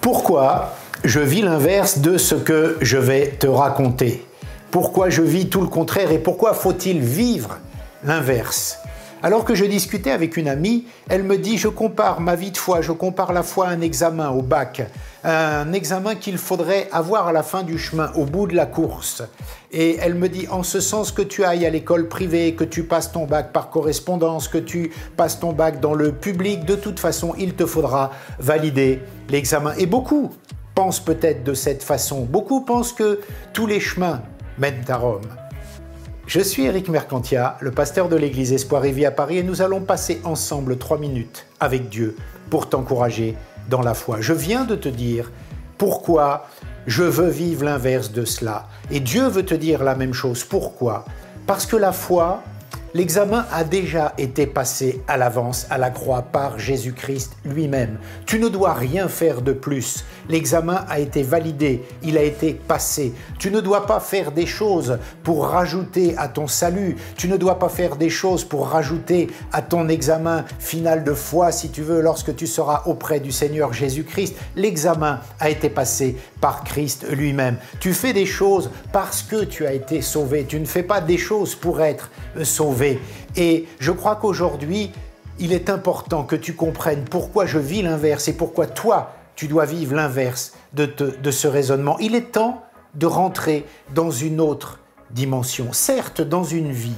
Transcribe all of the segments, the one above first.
Pourquoi je vis l'inverse de ce que je vais te raconter? Pourquoi je vis tout le contraire et pourquoi faut-il vivre l'inverse? Alors que je discutais avec une amie, elle me dit « je compare ma vie de foi, je compare la foi à un examen au bac, un examen qu'il faudrait avoir à la fin du chemin, au bout de la course. » Et elle me dit « en ce sens que tu ailles à l'école privée, que tu passes ton bac par correspondance, que tu passes ton bac dans le public, de toute façon, il te faudra valider l'examen. » Et beaucoup pensent peut-être de cette façon, beaucoup pensent que tous les chemins mènent à Rome. Je suis Éric Mercantia, le pasteur de l'église Espoir et Vie à Paris et nous allons passer ensemble 3 minutes avec Dieu pour t'encourager dans la foi. Je viens de te dire pourquoi je veux vivre l'inverse de cela. Et Dieu veut te dire la même chose. Pourquoi? Parce que la foi, l'examen a déjà été passé à l'avance à la croix par Jésus-Christ lui-même. Tu ne dois rien faire de plus. L'examen a été validé, il a été passé. Tu ne dois pas faire des choses pour rajouter à ton salut. Tu ne dois pas faire des choses pour rajouter à ton examen final de foi, si tu veux, lorsque tu seras auprès du Seigneur Jésus-Christ. L'examen a été passé par Christ lui-même. Tu fais des choses parce que tu as été sauvé. Tu ne fais pas des choses pour être sauvé. Et je crois qu'aujourd'hui, il est important que tu comprennes pourquoi je vis l'inverse et pourquoi toi, tu dois vivre l'inverse de ce raisonnement. Il est temps de rentrer dans une autre dimension. Certes, dans une vie,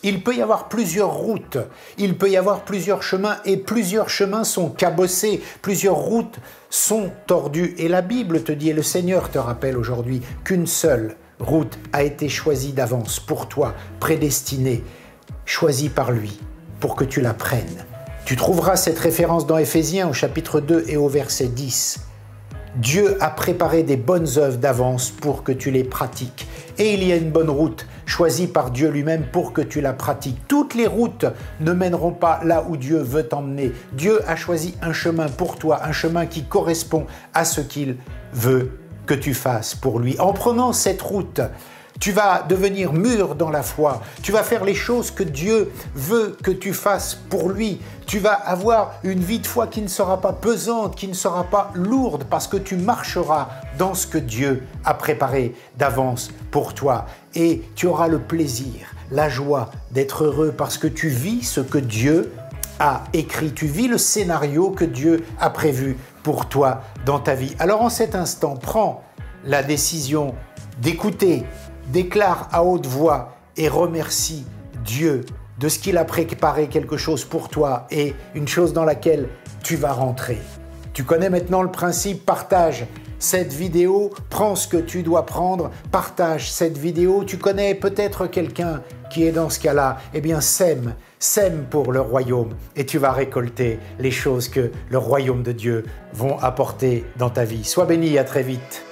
il peut y avoir plusieurs routes, il peut y avoir plusieurs chemins et plusieurs chemins sont cabossés, plusieurs routes sont tordues. Et la Bible te dit, et le Seigneur te rappelle aujourd'hui, qu'une seule route a été choisie d'avance pour toi, prédestinée, choisie par lui, pour que tu la prennes. Tu trouveras cette référence dans Éphésiens au chapitre 2 et au verset 10. Dieu a préparé des bonnes œuvres d'avance pour que tu les pratiques. Et il y a une bonne route choisie par Dieu lui-même pour que tu la pratiques. Toutes les routes ne mèneront pas là où Dieu veut t'emmener. Dieu a choisi un chemin pour toi, un chemin qui correspond à ce qu'il veut que tu fasses pour lui. En prenant cette route, tu vas devenir mûr dans la foi. Tu vas faire les choses que Dieu veut que tu fasses pour lui. Tu vas avoir une vie de foi qui ne sera pas pesante, qui ne sera pas lourde, parce que tu marcheras dans ce que Dieu a préparé d'avance pour toi. Et tu auras le plaisir, la joie d'être heureux parce que tu vis ce que Dieu a écrit. Tu vis le scénario que Dieu a prévu pour toi dans ta vie. Alors en cet instant, prends la décision d'écouter, déclare à haute voix et remercie Dieu de ce qu'il a préparé quelque chose pour toi et une chose dans laquelle tu vas rentrer. Tu connais maintenant le principe, partage cette vidéo, prends ce que tu dois prendre, partage cette vidéo. Tu connais peut-être quelqu'un qui est dans ce cas-là, eh bien sème pour le royaume et tu vas récolter les choses que le royaume de Dieu vont apporter dans ta vie. Sois béni, à très vite.